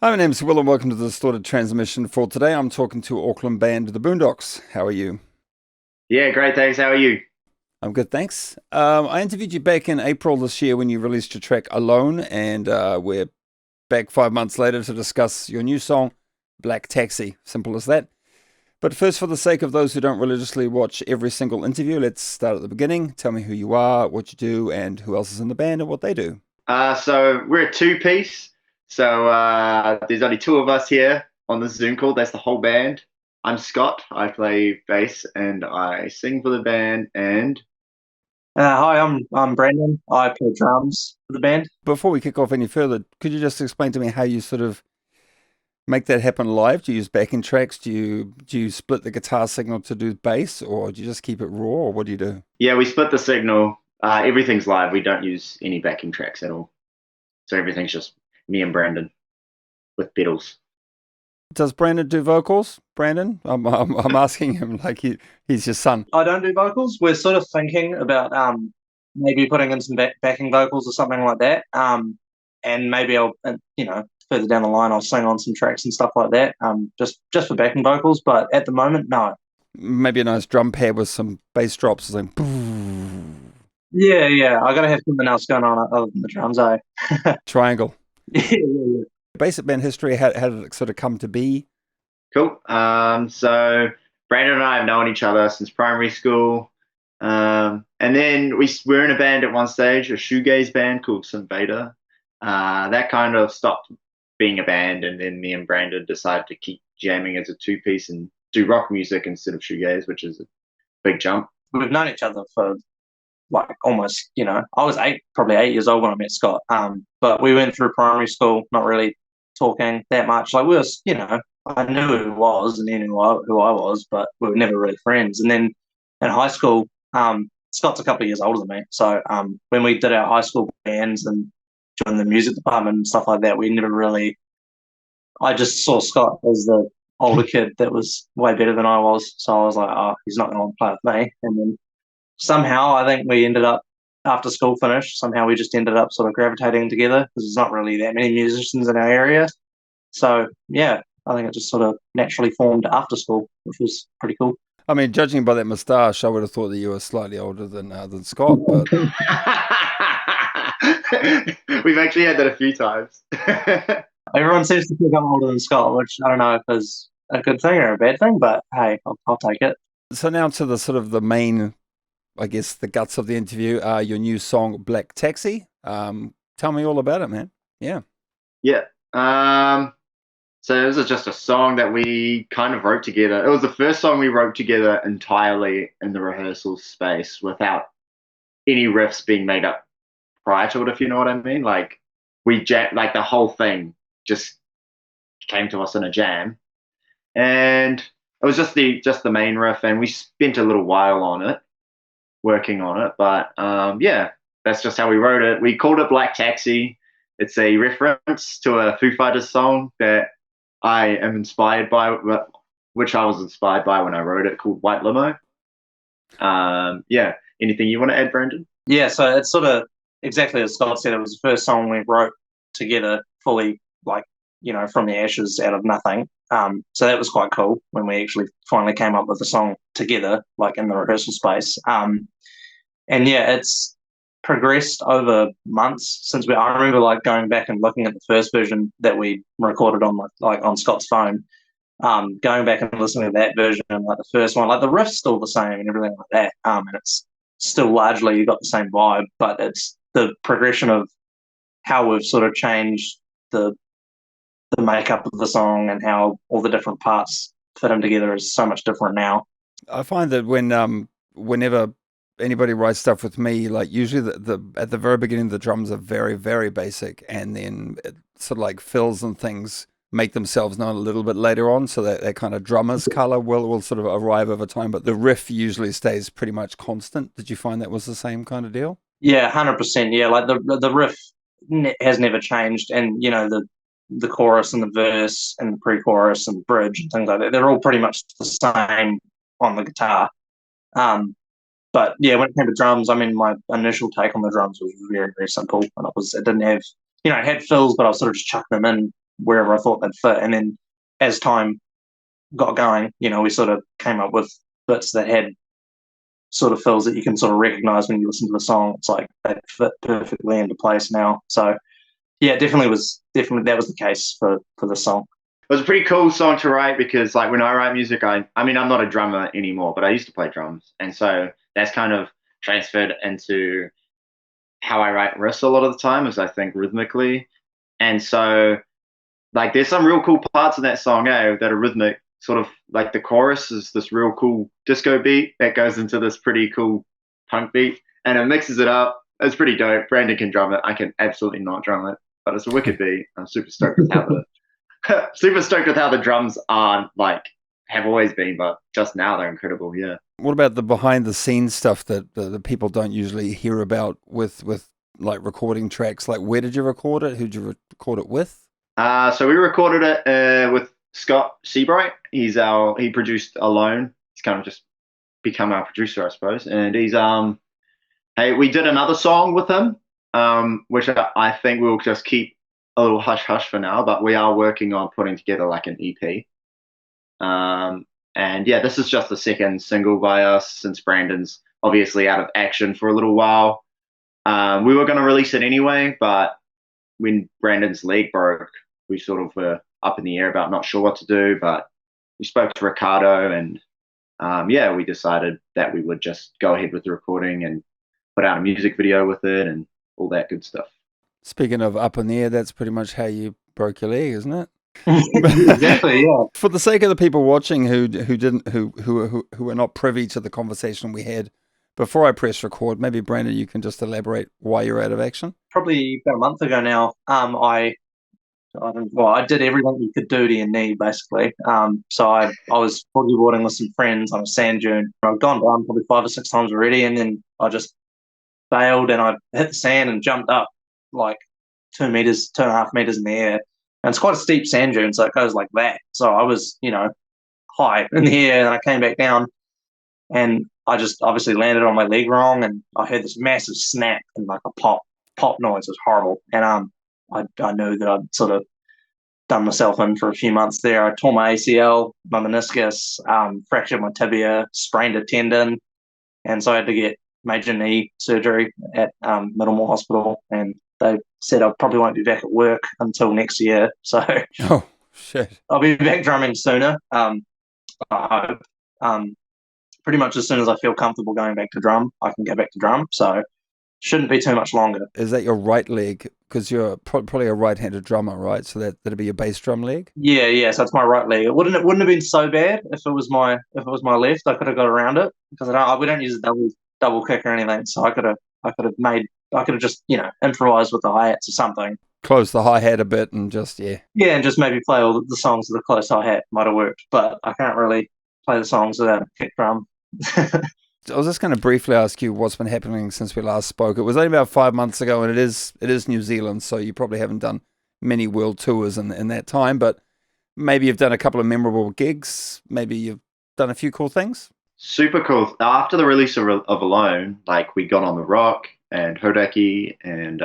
Hi, my name's Will and welcome to the Distorted Transmission. For today, I'm talking to Auckland band The Boondocks. How are you? Yeah, great. Thanks. How are you? I'm good, thanks. I interviewed you back in April this year when you released your track Alone, and we're back 5 months later to discuss your new song, Black Taxi. Simple as that. But first, for the sake of those who don't religiously watch every single interview, let's start at the beginning. Tell me who you are, what you do, and who else is in the band and what they do. So we're a two-piece. So there's only two of us here on this Zoom call. That's the whole band. I'm Scott. I play bass and I sing for the band. And Hi, I'm Brandon. I play drums for the band. Before we kick off any further, could you just explain to me how you sort of make that happen live? Do you use backing tracks? Do you split the guitar signal to do bass, or do you just keep it raw, or what do you do? yeah, we split the signal. Everything's live. We don't use any backing tracks at all. So everything's just me and Brandon with pedals. Does Brandon do vocals? Brandon, I'm asking him like he's your son. I don't do vocals. We're sort of thinking about maybe putting in some backing vocals or something like that. And maybe I'll further down the line I'll sing on some tracks and stuff like that. Just for backing vocals. But at the moment, no. Maybe a nice drum pad with some bass drops, like Yeah, yeah. I gotta have something else going on other than the drums, eh? triangle. Yeah, yeah, Basic band history. How did it sort of come to be? Cool. So Brandon and I have known each other since primary school. And then we were in a band at one stage, a shoegaze band called Beta. That kind of stopped being a band, and then me and Brandon decided to keep jamming as a two-piece and do rock music instead of shoegaze, which is a big jump. we've known each other for like almost, I was probably 8 years old when I met Scott. But we went through primary school, not really talking that much. Like we was, I knew who he was and he knew who I was, but we were never really friends. And then in high school, Scott's a couple of years older than me. So when we did our high school bands and joined the music department and stuff like that, we never really, I just saw Scott as the older kid that was way better than I was. So I was like, oh, he's not going to play with me. And then somehow I think we ended up, after school finished, somehow we just ended up sort of gravitating together because there's not really that many musicians in our area. So yeah, I think it just sort of naturally formed after school, which was pretty cool. I mean, judging by that moustache, I would have thought that you were slightly older than Scott, but We've actually had that a few times. Everyone seems to think I'm older than Scott, which I don't know if is a good thing or a bad thing, but hey, I'll take it. so now to the sort of the main, I guess, the guts of the interview. Your new song, Black Taxi. Tell me all about it, man. Yeah. Yeah. So this is just a song that we kind of wrote together. It was the first song we wrote together entirely in the rehearsal space without any riffs being made up prior to it, if you know what I mean. Like like the whole thing just came to us in a jam, and it was just the main riff, and we spent a little while on it, working on it. But yeah, that's just how we wrote it. We called it Black Taxi. It's a reference to a Foo Fighters song that I am inspired by, which I was inspired by when I wrote it, called White Limo. Yeah. Anything you want to add, Brandon? Yeah, so it's sort of exactly as Scott said, it was the first song we wrote together fully, like, from the ashes out of nothing. So that was quite cool when we actually finally came up with the song together, like in the rehearsal space. And yeah, it's progressed over months since I remember like going back and looking at the first version that we recorded on like on Scott's phone. Going back and listening to that version, like the first one, like the riff's still the same and everything like that. And it's still largely got the same vibe, but it's the progression of how we've sort of changed the makeup of the song and how all the different parts fit them together is so much different now. I find that whenever anybody writes stuff with me, like usually the at the very beginning the drums are very, very basic, and then it sort of like fills and things make themselves known a little bit later on, so that kind of drummer's color will sort of arrive over time, but the riff usually stays pretty much constant. Did you find that was the same kind of deal? Yeah, 100%. Yeah, like the riff has never changed, and the chorus and the verse and the pre-chorus and the bridge and things like that, they're all pretty much the same on the guitar. But yeah, when it came to drums, I mean, my initial take on the drums was very, very simple, and it didn't have, it had fills, but I was sort of just chucking them in wherever I thought they'd fit. And then as time got going, we sort of came up with bits that had sort of fills that you can sort of recognize when you listen to the song. It's like they fit perfectly into place now. So yeah, definitely that was the case for the song. It was a pretty cool song to write because, like, when I write music, I mean, I'm not a drummer anymore, but I used to play drums, and so that's kind of transferred into how I write riffs a lot of the time, as I think rhythmically, and so like there's some real cool parts of that song, that are rhythmic. Sort of like the chorus is this real cool disco beat that goes into this pretty cool punk beat, and it mixes it up. It's pretty dope. Brandon can drum it. I can absolutely not drum it, but it's a wicked beat. I'm super stoked with how the drums are, like, have always been, but just now they're incredible. Yeah. What about the behind the scenes stuff that the people don't usually hear about with like recording tracks? Like, where did you record it? Who'd you record it with? So we recorded it with Scott Seabright. He produced Alone. He's kind of just become our producer, I suppose. And he's we did another song with him, which I think we'll just keep a little hush hush for now, but we are working on putting together like an EP. And yeah, this is just the second single by us since Brandon's obviously out of action for a little while. We were going to release it anyway, but when Brandon's leg broke, we sort of were up in the air about not sure what to do, but we spoke to Ricardo, and we decided that we would just go ahead with the recording and put out a music video with it and all that good stuff. Speaking of up in the air, that's pretty much how you broke your leg, isn't it? Exactly, yeah. For the sake of the people watching who are not privy to the conversation we had before I press record, maybe Brandon, you can just elaborate why you're out of action. Probably about a month ago now, I did everything you could do to your knee, basically. So I was bodyboarding with some friends on a sand dune. I'd gone down probably 5 or 6 times already, and then I just bailed and I hit the sand and jumped up like 2.5 meters in the air. And it's quite a steep sand dune, so it goes like that. So I was, high in the air, and I came back down, and I just obviously landed on my leg wrong, and I heard this massive snap and like a pop noise. It was horrible. And I knew that I'd sort of done myself in for a few months there. I tore my ACL, my meniscus, fractured my tibia, sprained a tendon, and so I had to get major knee surgery at Middlemore Hospital, and they said I probably won't be back at work until next year. So oh shit, I'll be back drumming sooner. I hope. Pretty much as soon as I feel comfortable going back to drum, I can go back to drum. So shouldn't be too much longer. Is that your right leg? Because you're probably a right-handed drummer, right? So that'd be your bass drum leg. Yeah. So it's my right leg. It wouldn't have been so bad if it was my left. I could have got around it because we don't use a double kick or anything. So I could have just improvised with the hi-hats or something. Close the hi-hat a bit and just and just maybe play all the songs with a close hi-hat. Might have worked, but I can't really play the songs without a kick drum. I was just going to briefly ask you what's been happening since we last spoke. It was only about 5 months ago, and it is New Zealand, so you probably haven't done many world tours in that time, but maybe you've done a couple of memorable gigs. Maybe you've done a few cool things. Super cool. After the release of Alone, like, we got on The Rock and Hodaki, and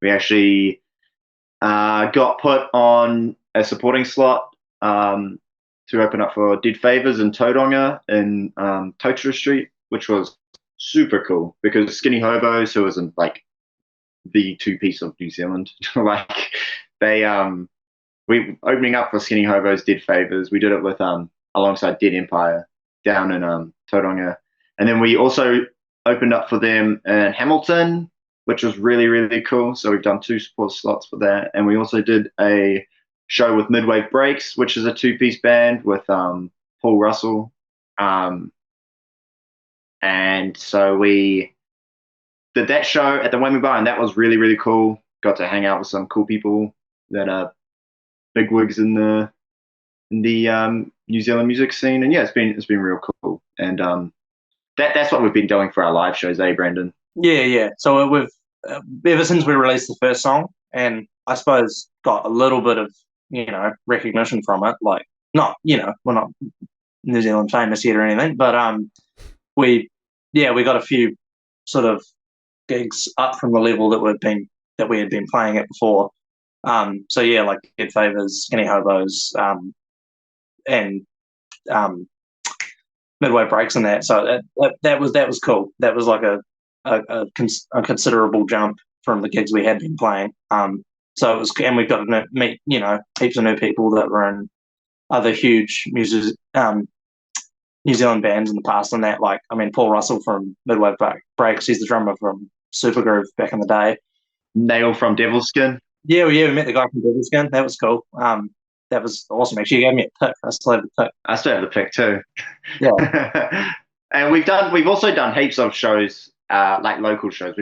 we actually got put on a supporting slot to open up for Dead Favors in Tauranga in Totara Street, which was super cool because Skinny Hobos, who was in like the two-piece of New Zealand, like we opening up for Skinny Hobos, Dead Favors. We did it with alongside Dead Empire down in Tauranga, and then we also opened up for them in Hamilton, which was really, really cool. So we've done 2 support slots for that, and we also did a show with Midwave Breaks, which is a 2-piece band with Paul Russell. And so we did that show at the Whammy Bar, and that was really, really cool. Got to hang out with some cool people that are bigwigs in the New Zealand music scene. And yeah, it's been real cool. And that's what we've been doing for our live shows, Brandon? Yeah. So we've ever since we released the first song, and I suppose got a little bit of recognition from it. Like, not we're not New Zealand famous yet or anything, but we got a few sort of gigs up from the level that we had been playing at before. So yeah, like Dead Favors, Skinny Hobos, and Midway Breaks and that. So that was cool. That was like a considerable jump from the gigs we had been playing. So it was, and we got to meet heaps of new people that were in other huge New Zealand bands in the past. And that, like, I mean, Paul Russell from Midway Breaks, he's the drummer from Supergroove back in the day. Nail from Devil's Skin. Yeah, we met the guy from Devil's Skin. That was cool. That was awesome. Actually, he gave me a pick. I still have the pick. I still have the pick too. Yeah. And we've also done heaps of shows, like local shows.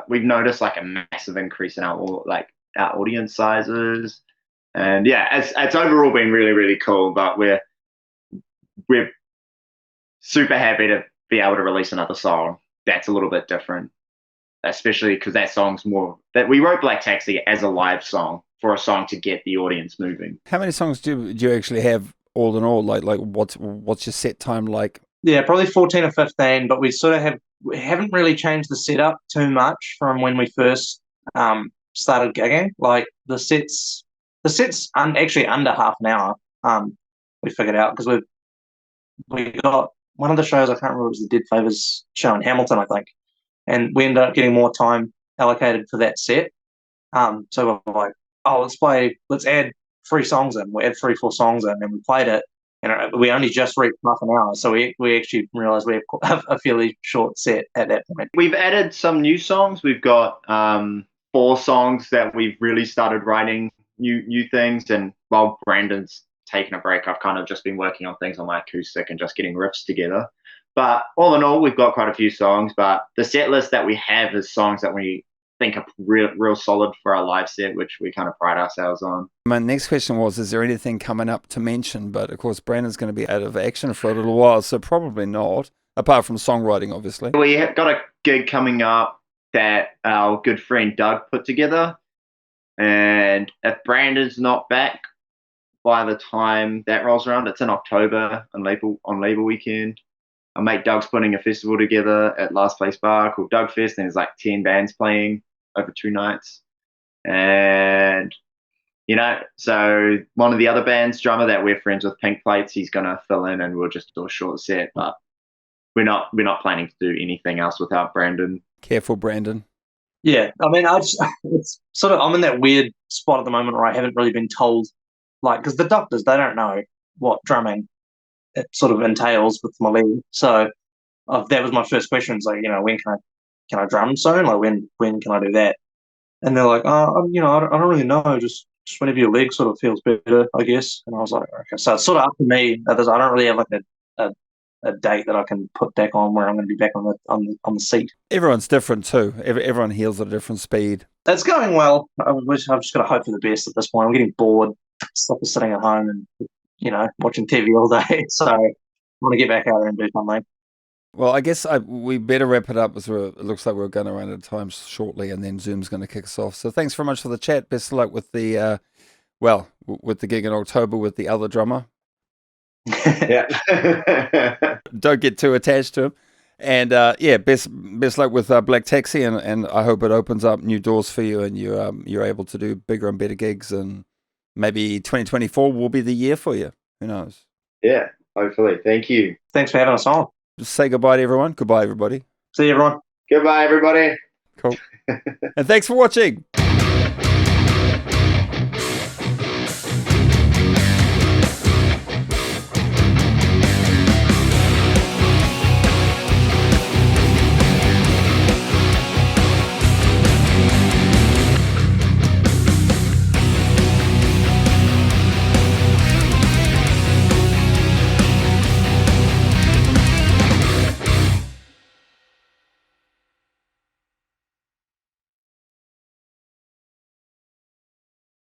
We've noticed like a massive increase in our audience sizes, and yeah, it's overall been really, really cool. But we're super happy to be able to release another song that's a little bit different, especially because that song's more that we wrote Black Taxi as a live song for a song to get the audience moving. How many songs do you actually have all in all? Like what's your set time like? Yeah, probably 14 or 15, but we haven't really changed the setup too much from when we first started gigging. Like the set's actually under half an hour. We figured out because we got one of the shows, I can't remember, it was the Dead Favors show in Hamilton, I think, and we ended up getting more time allocated for that set. So we're like, oh, let's add 3 songs in. We add 3-4 songs in, and we played it, and we only just reached half an hour. So we actually realized we have a fairly short set at that point. We've added some new songs. We've got 4 songs that we've really started writing new things. And while Brandon's taken a break, I've kind of just been working on things on my acoustic and just getting riffs together. But all in all, we've got quite a few songs. But the set list that we have is songs that we think are real solid for our live set, which we kind of pride ourselves on. My next question was, is there anything coming up to mention? But of course, Brandon's going to be out of action for a little while, so probably not, apart from songwriting, obviously. We have got a gig coming up that our good friend Doug put together. And if Brandon's not back by the time that rolls around, it's in October on Labor Weekend. Our mate Doug's putting a festival together at Last Place Bar called Doug Fest, and there's like 10 bands playing over 2 nights. And so one of the other band's drummer that we're friends with, Pink Plates, he's gonna fill in, and we'll just do a short set. But we're not planning to do anything else without Brandon. Careful, Brandon. Yeah, I mean, it's sort of, I'm in that weird spot at the moment where I haven't really been told, like, because the doctors, they don't know what drumming it sort of entails with my leg. So that was my first question. It's like, when can I drum soon? Like, when can I do that? And they're like, oh, I don't really know. Just whenever your leg sort of feels better, I guess. And I was like, okay. So it's sort of up to me. I don't really have like a date that I can put back on where I'm going to be back on the seat. Everyone's different too. Everyone heals at a different speed. It's going well. I've just got to hope for the best at this point. I'm getting bored. Stop sitting at home and watching TV all day. So I want to get back out there and do something. Well, I guess we better wrap it up, as it looks like we're going to run out of time shortly, and then Zoom's going to kick us off. So thanks very much for the chat. Best of luck with the with the gig in October with the other drummer. Yeah. Don't get too attached to him. And best luck with Black Taxi, and I hope it opens up new doors for you, and you're able to do bigger and better gigs, and maybe 2024 will be the year for you. Who knows? Yeah, hopefully. Thank you. Thanks for having us on. Just say goodbye to everyone. Goodbye, everybody. See you, everyone. Goodbye, everybody. Cool. And thanks for watching.